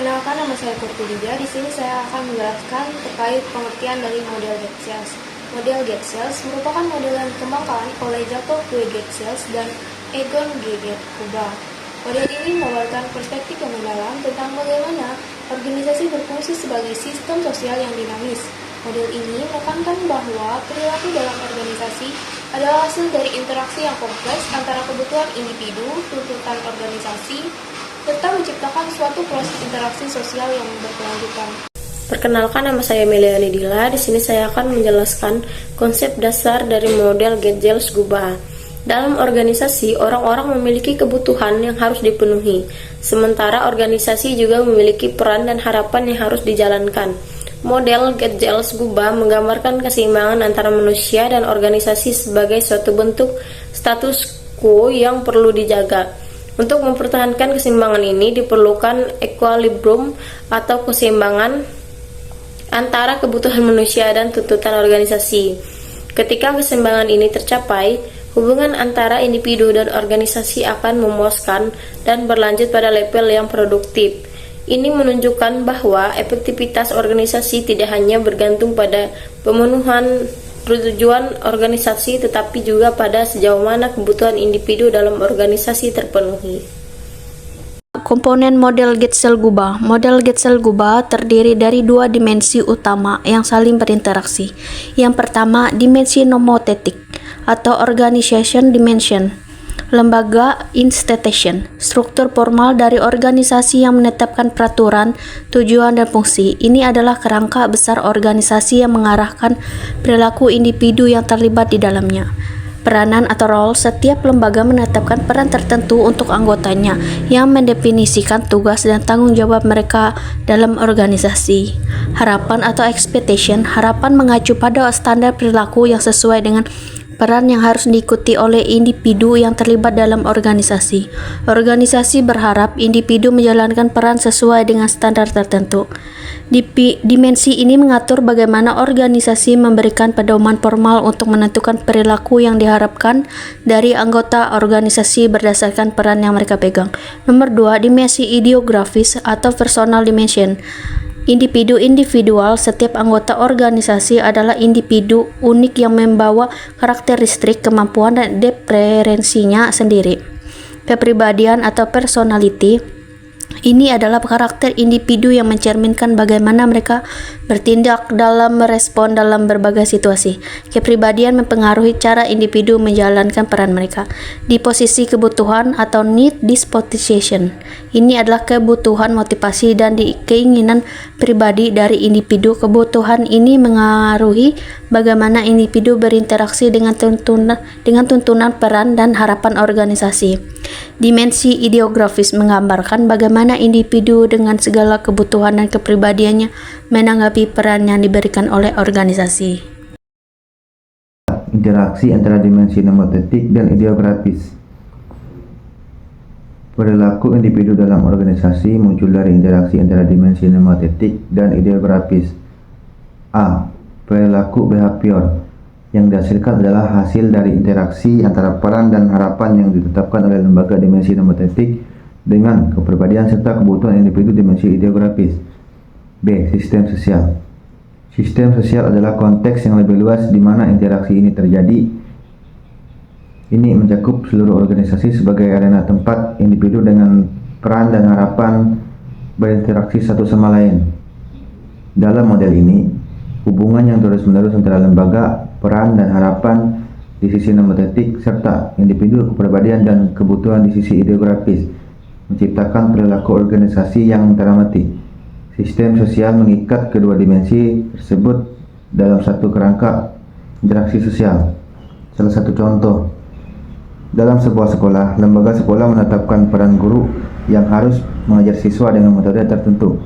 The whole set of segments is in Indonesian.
Perkenalkan, nama saya Kurtulija. Di sini saya akan menjelaskan terkait pengertian dari model Get-Cells. Model Get-Cells merupakan model yang dikembangkan oleh Jacob W. Get-Cells dan Egon G. Kuba. Model ini menawarkan perspektif yang mendalam tentang bagaimana organisasi berfungsi sebagai sistem sosial yang dinamis. Model ini menekankan bahwa perilaku dalam organisasi adalah hasil dari interaksi yang kompleks antara kebutuhan individu, tuntutan organisasi, serta menciptakan suatu proses interaksi sosial yang berkelanjutan. Perkenalkan, nama saya Meliani Dila. Di sini saya akan menjelaskan konsep dasar dari model Get-Cells-Guba. Dalam organisasi, orang-orang memiliki kebutuhan yang harus dipenuhi, sementara organisasi juga memiliki peran dan harapan yang harus dijalankan. Model Get-Cells-Guba menggambarkan keseimbangan antara manusia dan organisasi sebagai suatu bentuk status quo yang perlu dijaga. Untuk mempertahankan keseimbangan ini diperlukan equilibrium atau keseimbangan antara kebutuhan manusia dan tuntutan organisasi. Ketika keseimbangan ini tercapai, hubungan antara individu dan organisasi akan memuaskan dan berlanjut pada level yang produktif. Ini menunjukkan bahwa efektivitas organisasi tidak hanya bergantung pada pemenuhan tujuan organisasi, tetapi juga pada sejauh mana kebutuhan individu dalam organisasi terpenuhi. Komponen model Get-Cells-Guba. Model Get-Cells-Guba terdiri dari dua dimensi utama yang saling berinteraksi. Yang pertama, dimensi nomotetik atau organization dimension. Lembaga institution, struktur formal dari organisasi yang menetapkan peraturan, tujuan, dan fungsi. Ini adalah kerangka besar organisasi yang mengarahkan perilaku individu yang terlibat di dalamnya. Peranan atau role, setiap lembaga menetapkan peran tertentu untuk anggotanya yang mendefinisikan tugas dan tanggung jawab mereka dalam organisasi. Harapan atau expectation, harapan mengacu pada standar perilaku yang sesuai dengan peran yang harus diikuti oleh individu yang terlibat dalam organisasi. Organisasi berharap individu menjalankan peran sesuai dengan standar tertentu. Dimensi ini mengatur bagaimana organisasi memberikan pedoman formal untuk menentukan perilaku yang diharapkan dari anggota organisasi berdasarkan peran yang mereka pegang. Nomor 2, dimensi ideografis atau personal dimension. Individu individual, setiap anggota organisasi adalah individu unik yang membawa karakteristik, kemampuan, dan preferensinya sendiri. Kepribadian atau personality, ini adalah karakter individu yang mencerminkan bagaimana mereka bertindak dalam merespon dalam berbagai situasi. Kepribadian mempengaruhi cara individu menjalankan peran mereka. Di posisi kebutuhan atau need disposition, ini adalah kebutuhan, motivasi, dan keinginan pribadi dari individu. Kebutuhan ini mengaruhi bagaimana individu berinteraksi dengan tuntunan peran dan harapan organisasi. Dimensi ideografis menggambarkan bagaimana individu dengan segala kebutuhan dan kepribadiannya menanggapi peran yang diberikan oleh organisasi. Interaksi antara dimensi nomotetik dan ideografis. Perilaku individu dalam organisasi muncul dari interaksi antara dimensi nomotetik dan ideografis. A. Perilaku behavior yang dihasilkan adalah hasil dari interaksi antara peran dan harapan yang ditetapkan oleh lembaga dimensi nomotetik dengan kepribadian serta kebutuhan individu dimensi ideografis. B. Sistem sosial. Sistem sosial adalah konteks yang lebih luas di mana interaksi ini terjadi. Ini mencakup seluruh organisasi sebagai arena tempat individu dengan peran dan harapan berinteraksi satu sama lain. Dalam model ini, hubungan yang terus-menerus antara lembaga, peran, dan harapan di sisi nomotetik serta individu, kepribadian, dan kebutuhan di sisi ideografis menciptakan perilaku organisasi yang teramati. Sistem sosial mengikat kedua dimensi tersebut dalam satu kerangka interaksi sosial. Salah satu contoh, dalam sebuah sekolah, lembaga sekolah menetapkan peran guru yang harus mengajar siswa dengan metode tertentu.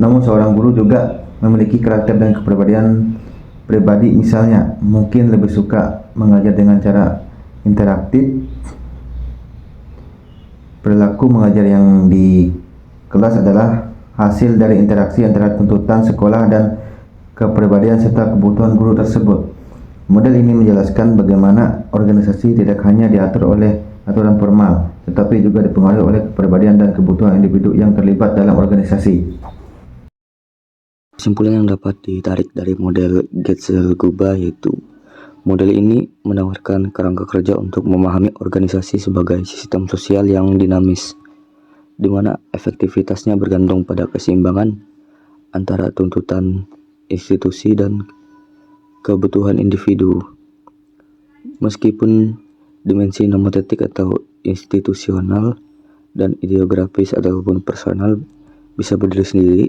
Namun seorang guru juga memiliki karakter dan kepribadian pribadi, misalnya mungkin lebih suka mengajar dengan cara interaktif. Perilaku mengajar yang di kelas adalah hasil dari interaksi antara tuntutan sekolah dan kepribadian serta kebutuhan guru tersebut. Model ini menjelaskan bagaimana organisasi tidak hanya diatur oleh aturan formal, tetapi juga dipengaruhi oleh kepribadian dan kebutuhan individu yang terlibat dalam organisasi. Kesimpulan yang dapat ditarik dari model Getzel-Guba yaitu model ini menawarkan kerangka kerja untuk memahami organisasi sebagai sistem sosial yang dinamis, di mana efektivitasnya bergantung pada keseimbangan antara tuntutan institusi dan kebutuhan individu. Meskipun dimensi nomotetik atau institusional dan ideografis ataupun personal bisa berdiri sendiri,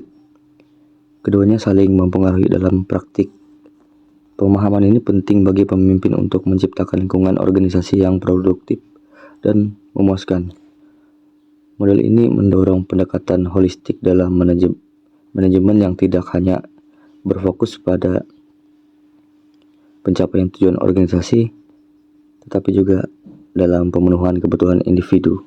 keduanya saling mempengaruhi dalam praktik. Pemahaman ini penting bagi pemimpin untuk menciptakan lingkungan organisasi yang produktif dan memuaskan. Model ini mendorong pendekatan holistik dalam manajemen yang tidak hanya berfokus pada pencapaian tujuan organisasi, tetapi juga dalam pemenuhan kebutuhan individu.